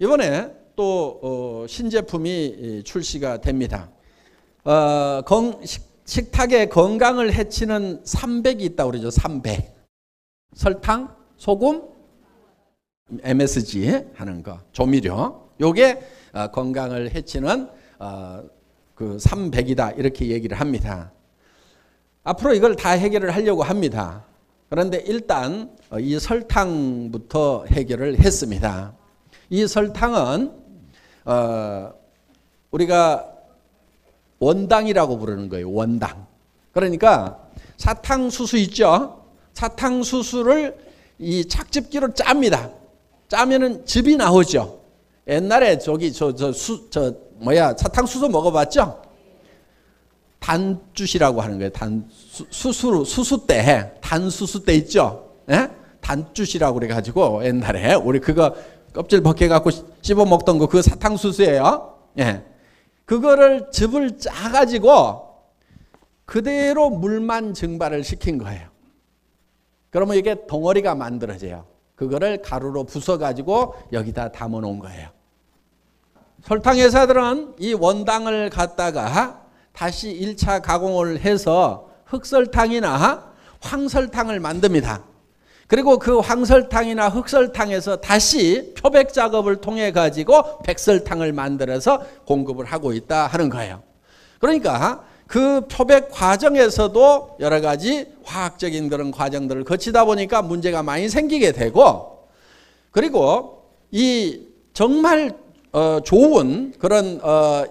이번에 또 신제품이 출시가 됩니다. 식탁의 건강을 해치는 300이 있다고 그러죠. 300. 설탕, 소금, MSG 하는 거, 조미료. 요게 건강을 해치는 그 300이다 이렇게 얘기를 합니다. 앞으로 이걸 다 해결을 하려고 합니다. 그런데 일단 이 설탕부터 해결을 했습니다. 이 설탕은 우리가 원당이라고 부르는 거예요. 원당. 그러니까 사탕수수 있죠? 사탕수수를 이 착즙기로 짭니다. 짜면은 즙이 나오죠. 옛날에 사탕수수 먹어봤죠? 단주시라고 하는 거예요. 수수대, 단수수대 있죠? 예? 단주시라고 그래가지고 옛날에 우리 그거 껍질 벗겨갖고 씹어 먹던 거 그거 사탕수수예요. 예. 그거를 즙을 짜가지고 그대로 물만 증발을 시킨 거예요. 그러면 이게 덩어리가 만들어져요. 그거를 가루로 부숴가지고 여기다 담아 놓은 거예요. 설탕 회사들은 이 원당을 갖다가 다시 1차 가공을 해서 흑설탕이나 황설탕을 만듭니다. 그리고 그 황설탕이나 흑설탕에서 다시 표백 작업을 통해 가지고 백설탕을 만들어서 공급을 하고 있다 하는 거예요. 그러니까 그 표백 과정에서도 여러 가지 화학적인 그런 과정들을 거치다 보니까 문제가 많이 생기게 되고, 그리고 이 정말 좋은 그런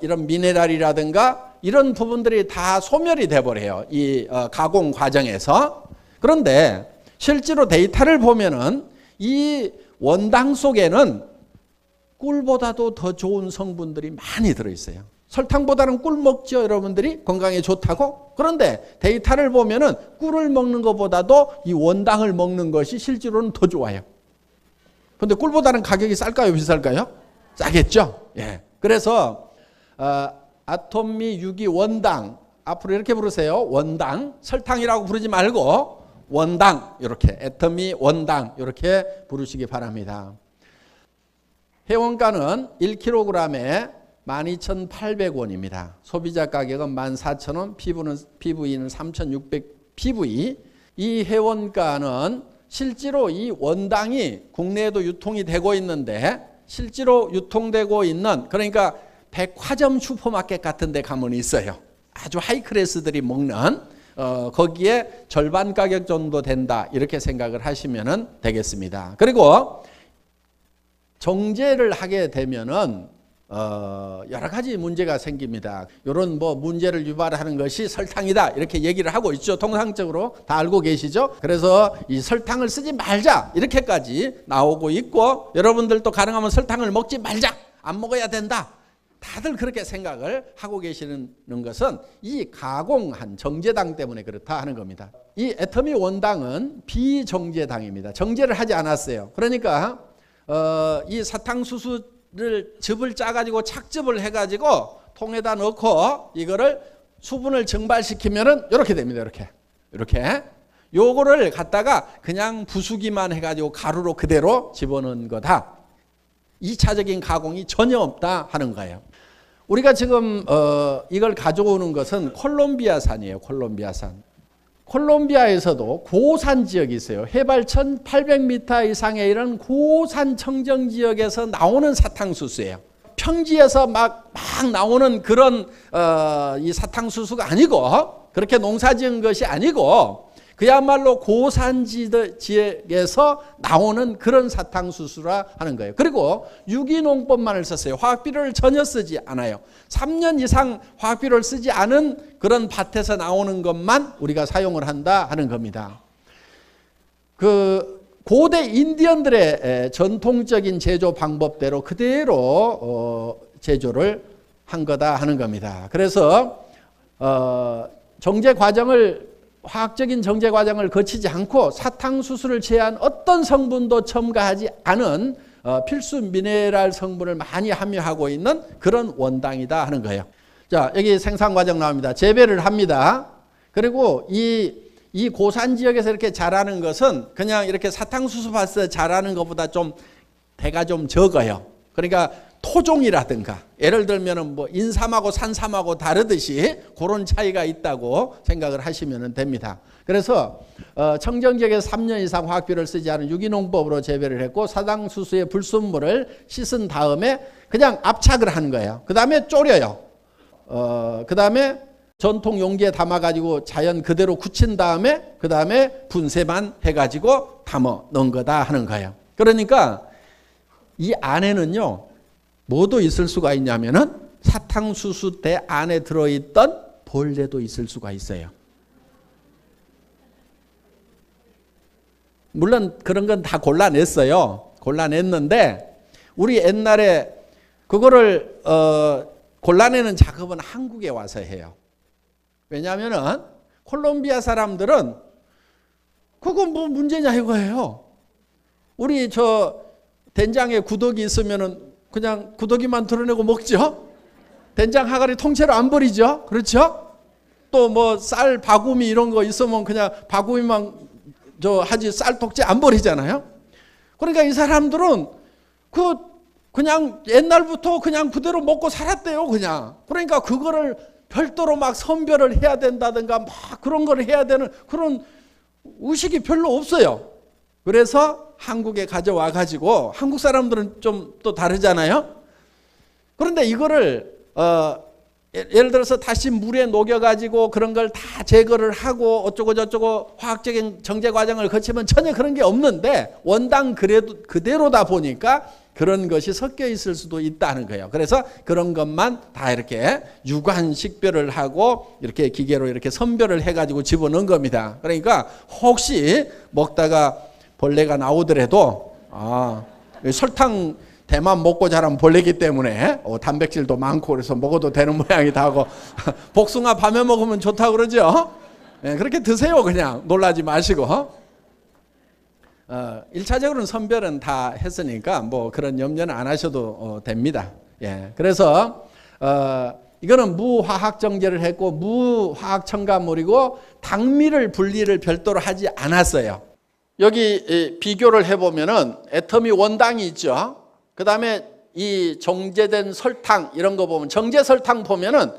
이런 미네랄이라든가 이런 부분들이 다 소멸이 돼 버려요. 이 가공 과정에서. 그런데 실제로 데이터를 보면은 이 원당 속에는 꿀보다도 더 좋은 성분들이 많이 들어있어요. 설탕보다는 꿀 먹죠, 여러분들이? 건강에 좋다고? 그런데 데이터를 보면은 꿀을 먹는 것보다도 이 원당을 먹는 것이 실제로는 더 좋아요. 그런데 꿀보다는 가격이 쌀까요, 비쌀까요? 싸겠죠? 예. 그래서 아토미 유기 원당, 앞으로 이렇게 부르세요. 원당. 설탕이라고 부르지 말고 원당, 이렇게 애터미 원당 이렇게 부르시기 바랍니다. 회원가는 1kg에 12,800원입니다. 소비자 가격은 14,000원, PV는 3,600 PV. 이 회원가는 실제로 이 원당이 국내에도 유통이 되고 있는데, 실제로 유통되고 있는, 그러니까 백화점 슈퍼마켓 같은 데 가면 있어요. 아주 하이클래스들이 먹는 거기에 절반 가격 정도 된다 이렇게 생각을 하시면 되겠습니다. 그리고 정제를 하게 되면은 여러 가지 문제가 생깁니다. 이런 문제를 유발하는 것이 설탕이다 이렇게 얘기를 하고 있죠. 통상적으로 다 알고 계시죠. 그래서 이 설탕을 쓰지 말자 이렇게까지 나오고 있고, 여러분들도 가능하면 설탕을 먹지 말자, 안 먹어야 된다, 다들 그렇게 생각을 하고 계시는 것은 이 가공한 정제당 때문에 그렇다 하는 겁니다. 이 애터미 원당은 비정제당입니다. 정제를 하지 않았어요. 그러니까 이 사탕수수를 즙을 짜가지고 착즙을 해가지고 통에다 넣고 이거를 수분을 증발시키면은 이렇게 됩니다. 이렇게 요거를 갖다가 그냥 부수기만 해가지고 가루로 그대로 집어넣은 거다. 2차적인 가공이 전혀 없다 하는 거예요. 우리가 지금 이걸 가져오는 것은 콜롬비아산이에요. 콜롬비아산. 콜롬비아에서도 고산 지역이 있어요. 해발 1,800m 이상의 이런 고산 청정 지역에서 나오는 사탕수수예요. 평지에서 막 나오는 그런 이 사탕수수가 아니고, 그렇게 농사지은 것이 아니고 그야말로 고산 지역에서 나오는 그런 사탕수수라 하는 거예요. 그리고 유기농법만을 썼어요. 화학비료를 전혀 쓰지 않아요. 3년 이상 화학비료를 쓰지 않은 그런 밭에서 나오는 것만 우리가 사용을 한다 하는 겁니다. 그 고대 인디언들의 전통적인 제조 방법대로 그대로 제조를 한 거다 하는 겁니다. 그래서 정제 과정을, 화학적인 정제 과정을 거치지 않고 사탕수수를 제한 어떤 성분도 첨가하지 않은 필수 미네랄 성분을 많이 함유하고 있는 그런 원당이다 하는 거예요. 자, 여기 생산 과정 나옵니다. 재배를 합니다. 그리고 이 고산 지역에서 이렇게 자라는 것은 그냥 이렇게 사탕수수 밭에서 자라는 것보다 좀 대가 좀 적어요. 그러니까 토종이라든가 예를 들면은 뭐 인삼하고 산삼하고 다르듯이 그런 차이가 있다고 생각을 하시면 됩니다. 그래서 청정지역에 3년 이상 화학비료를 쓰지 않은 유기농법으로 재배를 했고 사탕수수의 불순물을 씻은 다음에 그냥 압착을 하는 거예요. 그 다음에 졸여요. 그 다음에 전통 용기에 담아가지고 자연 그대로 굳힌 다음에 그 다음에 분쇄만 해가지고 담아 넣은 거다 하는 거예요. 그러니까 이 안에는요 뭐도 있을 수가 있냐면은 사탕수수대 안에 들어있던 벌레도 있을 수가 있어요. 물론 그런 건 다 골라냈어요. 골라냈는데 우리 옛날에 그거를 골라내는 작업은 한국에 와서 해요. 왜냐하면은 콜롬비아 사람들은 그거 뭐 문제냐 이거예요. 우리 저 된장에 구더기 있으면은 그냥 구더기만 드러내고 먹죠. 된장 하가리 통째로 안 버리죠. 그렇죠? 또 뭐 쌀 바구미 이런 거 있으면 그냥 바구미만 하지 쌀 독재 안 버리잖아요. 그러니까 이 사람들은 그냥 옛날부터 그냥 그대로 먹고 살았대요. 그냥. 그러니까 그거를 별도로 막 선별을 해야 된다든가 막 그런 걸 해야 되는 그런 의식이 별로 없어요. 그래서 한국에 가져와 가지고 한국 사람들은 좀 또 다르잖아요. 그런데 이거를 예를 들어서 다시 물에 녹여 가지고 그런 걸 다 제거를 하고 어쩌고 저쩌고 화학적인 정제 과정을 거치면 전혀 그런 게 없는데 원당 그대로다 보니까 그런 것이 섞여 있을 수도 있다는 거예요. 그래서 그런 것만 다 이렇게 유관 식별을 하고 이렇게 기계로 이렇게 선별을 해가지고 집어넣은 겁니다. 그러니까 혹시 먹다가 벌레가 나오더라도 설탕 대만 먹고 자란 벌레기 때문에 단백질도 많고 그래서 먹어도 되는 모양이다 하고 복숭아 밤에 먹으면 좋다고 그러죠. 네, 그렇게 드세요. 그냥 놀라지 마시고. 1차적으로는 선별은 다 했으니까 뭐 그런 염려는 안 하셔도 됩니다. 예, 그래서 이거는 무화학 정제를 했고 무화학 첨가물이고 당미를 분리를 별도로 하지 않았어요. 여기 비교를 해보면은 애터미 원당이 있죠. 그 다음에 이 정제된 설탕 이런 거 보면 정제 설탕 보면은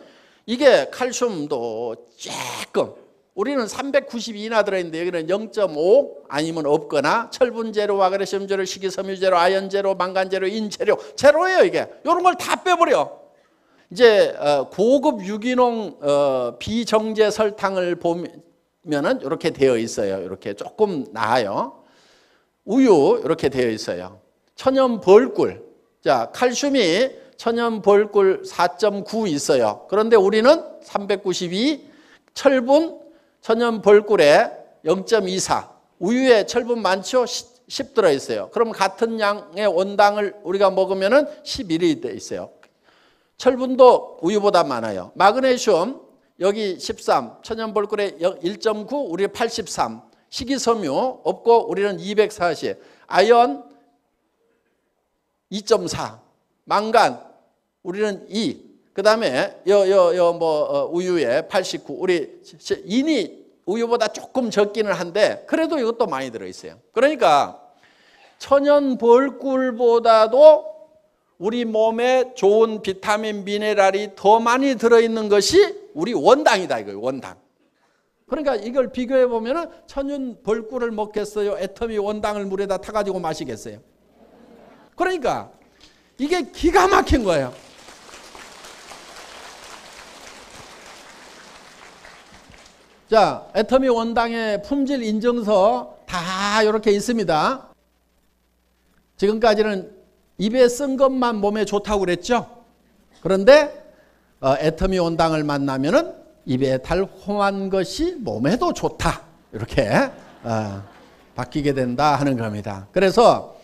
이게 칼슘도 조금 우리는 392나 들어있는데 여기는 0.5 아니면 없거나 철분 제로, 마그네슘 제로, 식이섬유 제로, 아연 제로, 망간 제로, 인 제로, 제로예요 이게. 이런 걸 다 빼버려. 이제 고급 유기농 비정제 설탕을 보면은 이렇게 되어 있어요. 이렇게 조금 나아요. 우유 이렇게 되어 있어요. 천연 벌꿀. 자, 칼슘이 천연 벌꿀 4.9 있어요. 그런데 우리는 392, 철분 천연 벌꿀에 0.24. 우유에 철분 많죠? 10 들어 있어요. 그럼 같은 양의 원당을 우리가 먹으면은 11이 돼 있어요. 철분도 우유보다 많아요. 마그네슘 여기 13, 천연 벌꿀에 1.9, 우리 83. 식이섬유 없고 우리는 240. 아연 2.4. 망간 우리는 2. 그다음에 우유에 89. 우리 인이 우유보다 조금 적기는 한데 그래도 이것도 많이 들어 있어요. 그러니까 천연 벌꿀보다도 우리 몸에 좋은 비타민, 미네랄이 더 많이 들어 있는 것이 우리 원당이다 이거예요. 원당. 그러니까 이걸 비교해 보면은 천연 벌꿀을 먹겠어요? 애터미 원당을 물에다 타 가지고 마시겠어요? 그러니까 이게 기가 막힌 거예요. 자, 애터미 원당의 품질 인증서 다 이렇게 있습니다. 지금까지는 입에 쓴 것만 몸에 좋다고 그랬죠. 그런데 애터미 원당을 만나면은 입에 달콤한 것이 몸에도 좋다. 이렇게 바뀌게 된다 하는 겁니다. 그래서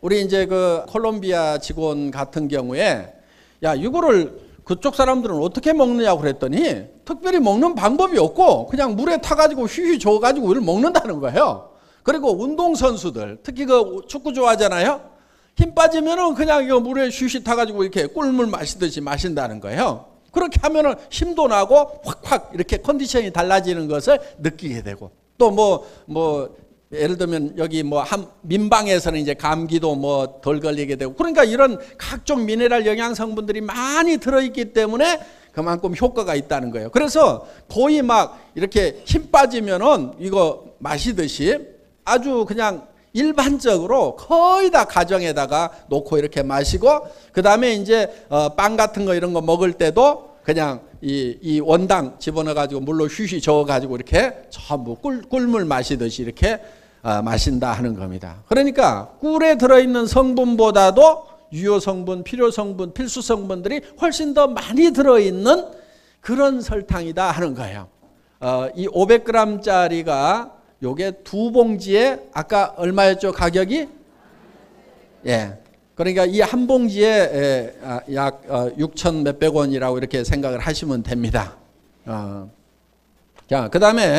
우리 이제 그 콜롬비아 직원 같은 경우에 야, 이거를 그쪽 사람들은 어떻게 먹느냐고 그랬더니 특별히 먹는 방법이 없고 그냥 물에 타가지고 휘휘 줘가지고 이걸 먹는다는 거예요. 그리고 운동선수들 특히 그 축구 좋아하잖아요. 힘 빠지면은 그냥 이거 물에 휘휘 타가지고 이렇게 꿀물 마시듯이 마신다는 거예요. 그렇게 하면은 힘도 나고 확확 이렇게 컨디션이 달라지는 것을 느끼게 되고 또 예를 들면 여기 뭐 민방에서는 이제 감기도 뭐 덜 걸리게 되고, 그러니까 이런 각종 미네랄 영양 성분들이 많이 들어있기 때문에 그만큼 효과가 있다는 거예요. 그래서 거의 막 이렇게 힘 빠지면은 이거 마시듯이 아주 그냥 일반적으로 거의 다 가정에다가 놓고 이렇게 마시고, 그 다음에 이제 빵 같은 거 이런 거 먹을 때도 그냥 이 원당 집어넣어 가지고 물로 휘휘 저어 가지고 이렇게 전부 꿀물 마시듯이 이렇게 마신다 하는 겁니다. 그러니까 꿀에 들어있는 성분보다도 유효 성분, 필요 성분, 필수 성분들이 훨씬 더 많이 들어있는 그런 설탕이다 하는 거예요. 이 500g짜리가 요게 2봉지에 아까 얼마였죠, 가격이? 예. 그러니까 이 한 봉지에 약 6천 몇백 원이라고 이렇게 생각을 하시면 됩니다. 자, 그 다음에